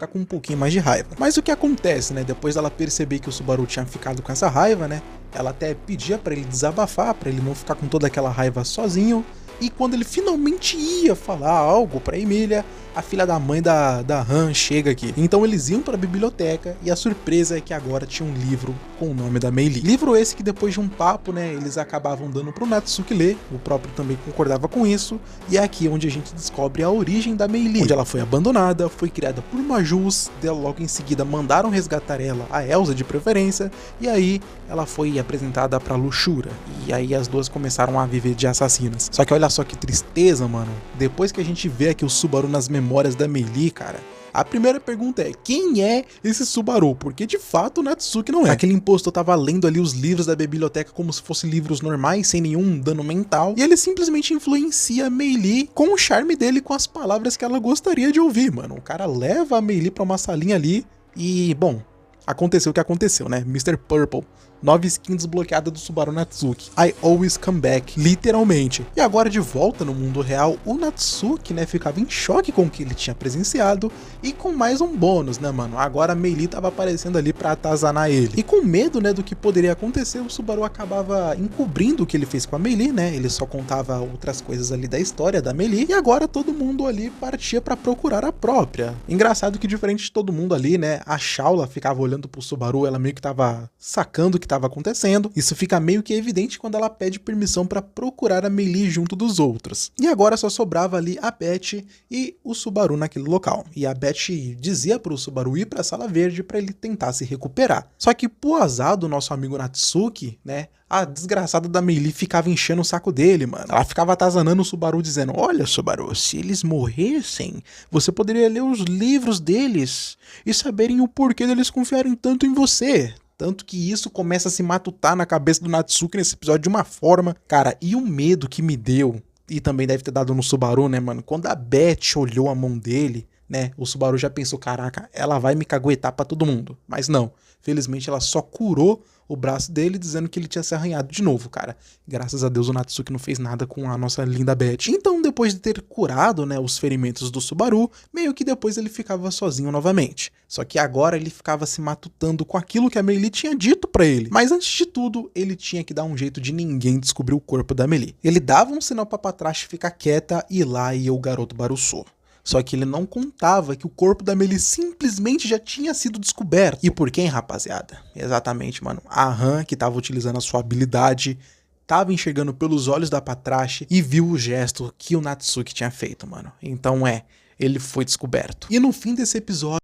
ficar com um pouquinho mais de raiva. Mas o que acontece, né? Depois dela perceber que o Subaru tinha ficado com essa raiva, né? Ela até pedia pra ele desabafar, pra ele não ficar com toda aquela raiva sozinho. E quando ele finalmente ia falar algo pra Emília, a filha da mãe da Han chega aqui. Então eles iam pra biblioteca e a surpresa é que agora tinha um livro com o nome da Mei Lee. Livro esse que depois de um papo, né, eles acabavam dando pro Natsuki ler, o próprio também concordava com isso, e é aqui onde a gente descobre a origem da Mei Lee, onde ela foi abandonada, foi criada por Majus, logo em seguida mandaram resgatar ela, a Elsa de preferência, e aí ela foi apresentada pra Luxura, e aí as duas começaram a viver de assassinas. Só que olha só que tristeza, mano, depois que a gente vê aqui o Subaru nas memórias da Mei Lee, cara, a primeira pergunta é, quem é esse Subaru? Porque de fato o Natsuki não é. Aquele impostor tava lendo ali os livros da biblioteca como se fossem livros normais, sem nenhum dano mental, e ele simplesmente influencia a Mei Lee com o charme dele, com as palavras que ela gostaria de ouvir, mano. O cara leva a Mei Lee pra uma salinha ali e, bom, aconteceu o que aconteceu, né? Mr. Purple, nova skin desbloqueada do Subaru Natsuki. I always come back, literalmente. E agora de volta no mundo real, o Natsuki, né, ficava em choque com o que ele tinha presenciado e com mais um bônus, né, mano? Agora a Mei Lee tava aparecendo ali pra atazanar ele. E com medo, né, do que poderia acontecer, o Subaru acabava encobrindo o que ele fez com a Mei Lee, né? Ele só contava outras coisas ali da história da Mei Lee e agora todo mundo ali partia pra procurar a própria. Engraçado que diferente de todo mundo ali, né, a Shaula ficava olhando pro Subaru, ela meio que tava sacando o que estava acontecendo. Isso fica meio que evidente quando ela pede permissão para procurar a Mei Lee junto dos outros. E agora só sobrava ali a Beth e o Subaru naquele local. E a Beth dizia pro Subaru ir para a Sala Verde para ele tentar se recuperar. Só que pro azar do nosso amigo Natsuki, né, a desgraçada da Mei Lee ficava enchendo o saco dele, mano. Ela ficava atazanando o Subaru dizendo, olha Subaru, se eles morressem, você poderia ler os livros deles e saberem o porquê deles confiarem tanto em você. Tanto que isso começa a se matutar na cabeça do Natsuki nesse episódio de uma forma, cara, e o medo que me deu, e também deve ter dado no Subaru, né, mano, quando a Beth olhou a mão dele, né, o Subaru já pensou, caraca, ela vai me caguetar pra todo mundo, mas não, felizmente ela só curou o braço dele, dizendo que ele tinha se arranhado de novo, cara. Graças a Deus o Natsuki não fez nada com a nossa linda Beth. Então, depois de ter curado, né, os ferimentos do Subaru, meio que depois ele ficava sozinho novamente. Só que agora ele ficava se matutando com aquilo que a Mei Lee tinha dito pra ele. Mas antes de tudo, ele tinha que dar um jeito de ninguém descobrir o corpo da Mei Lee. Ele dava um sinal pra Patrasche ficar quieta e lá ia o garoto Baruçô. Só que ele não contava que o corpo da Mei Lee simplesmente já tinha sido descoberto. E por quem, rapaziada? Exatamente, mano. A Han, que tava utilizando a sua habilidade, tava enxergando pelos olhos da Patrasche e viu o gesto que o Natsuki tinha feito, mano. Então ele foi descoberto. E no fim desse episódio,